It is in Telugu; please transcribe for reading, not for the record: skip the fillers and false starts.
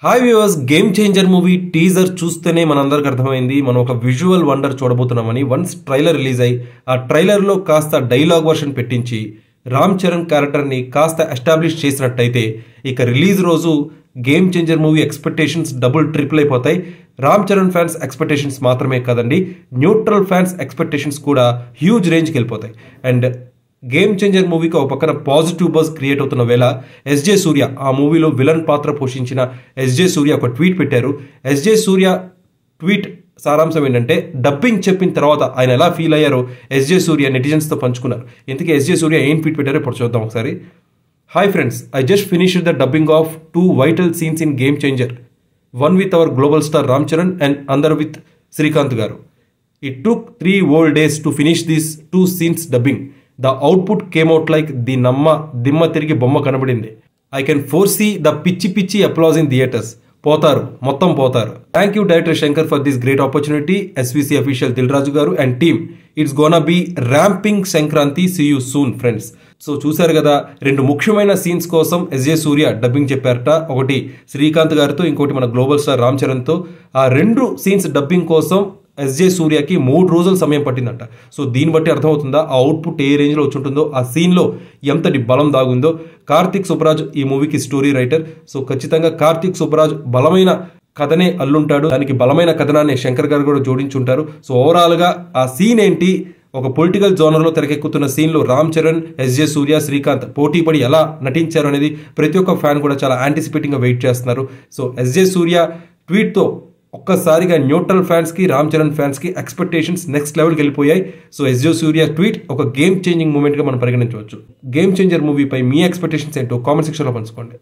Hi viewers, game changer movie teaser చూస్తేనే మనందరికి అర్థమైంది మనం ఒక విజువల్ వండర్ చూడబోతున్నామని. వన్స్ ట్రైలర్ రిలీజ్ అయ్యి ఆ ట్రైలర్లో కాస్త డైలాగ్ వర్షన్ పెట్టించి రామ్ చరణ్ క్యారెక్టర్ని కాస్త ఎస్టాబ్లిష్ చేసినట్టయితే ఇక రిలీజ్ రోజు game changer movie expectations double triple అయిపోతాయి. రామ్ చరణ్ ఫ్యాన్స్ ఎక్స్పెక్టేషన్స్ మాత్రమే కాదండి, న్యూట్రల్ ఫ్యాన్స్ ఎక్స్పెక్టేషన్స్ కూడా హ్యూజ్ రేంజ్కి వెళ్ళిపోతాయి. అండ్ గేమ్ చేంజర్ మూవీకి ఒక పక్కన పాజిటివ్ బజ్ క్రియేట్ అవుతున్న వేళ ఎస్జే సూర్య ఆ మూవీలో విలన్ పాత్ర పోషించిన ఎస్జే సూర్య ఒక ట్వీట్ పెట్టారు. ఎస్జే సూర్య ట్వీట్ సారాంశం ఏంటంటే, డబ్బింగ్ చెప్పిన తర్వాత ఆయన ఎలా ఫీల్ అయ్యారో ఎస్జే సూర్య నెటిజన్స్తో పంచుకున్నారు. ఇంతకీ ఎస్జే సూర్య ఏం ట్వీట్ పెట్టారో ఇప్పుడు చూద్దాం ఒకసారి. Hi friends, I just finished the dubbing of 2 vital scenes in Game Changer. One with our global star Ram Charan and another with Srikanth garu. It took 3 whole days to finish these 2 scenes dubbing. The output came out like the namma dimma tirigi bomma kanabadindi. I can foresee the pichi applause in theaters. పోతారు, మొత్తం పోతారు. Thank you director Shankar for this great opportunity. SVC official Dil Raju garu and team. It's gonna be ramping Sankranti. See you soon friends. So చూశారు కదా, 2 ముఖ్యమైన సీన్స్ కోసం ఎస్జే సూర్య డబ్బింగ్ చెప్పారట. ఒకటి శ్రీకాంత్ గారితో, ఇంకోటి మన గ్లోబల్ స్టార్ రామ్ చరణ్తో. ఆ 2 సీన్స్ డబ్బింగ్ కోసం ఎస్జే సూర్యకి 3 రోజుల సమయం పట్టిందంట. సో దీన్ని బట్టి అర్థమవుతుందా ఆ అవుట్పుట్ ఏ రేంజ్లో వచ్చి ఉంటుందో, ఆ సీన్లో ఎంతటి బలం దాగుందో. కార్తిక్ సుబ్బరాజ్ ఈ మూవీకి స్టోరీ రైటర్. సో ఖచ్చితంగా కార్తిక్ సుబ్బరాజ్ బలమైన కథనే అల్లుంటాడు. దానికి బలమైన కథనాన్ని శంకర్ గారు కూడా జోడించుంటారు. సో ఓవరాల్గా ఆ సీన్ ఏంటి, ఒక పొలిటికల్ జోనర్లో తెరకెక్కుతున్న సీన్లో రామ్ చరణ్, ఎస్జే సూర్య, శ్రీకాంత్ పోటీ పడి ఎలా నటించారు అనేది ప్రతి ఒక్క ఫ్యాన్ కూడా చాలా యాంటిసిపేటింగ్గా వెయిట్ చేస్తున్నారు. సో ఎస్జే సూర్య ట్వీట్తో ఒక్కసారిగా న్యూట్రల్ ఫ్యాన్స్కి, రామ్ చరణ్ ఫ్యాన్స్కి ఎక్స్పెక్టేషన్స్ నెక్స్ట్ లెవెల్కి వెళ్ళిపోయాయి. సో ఎస్జే సూర్య ట్వీట్ ఒక గేమ్ చేంజింగ్ మూమెంట్గా మనం పరిగణించవచ్చు. గేమ్ చేంజర్ మూవీపై మీ ఎక్స్పెక్టేషన్స్ ఏంటో కామెంట్ సెక్షన్లో పంచుకోండి.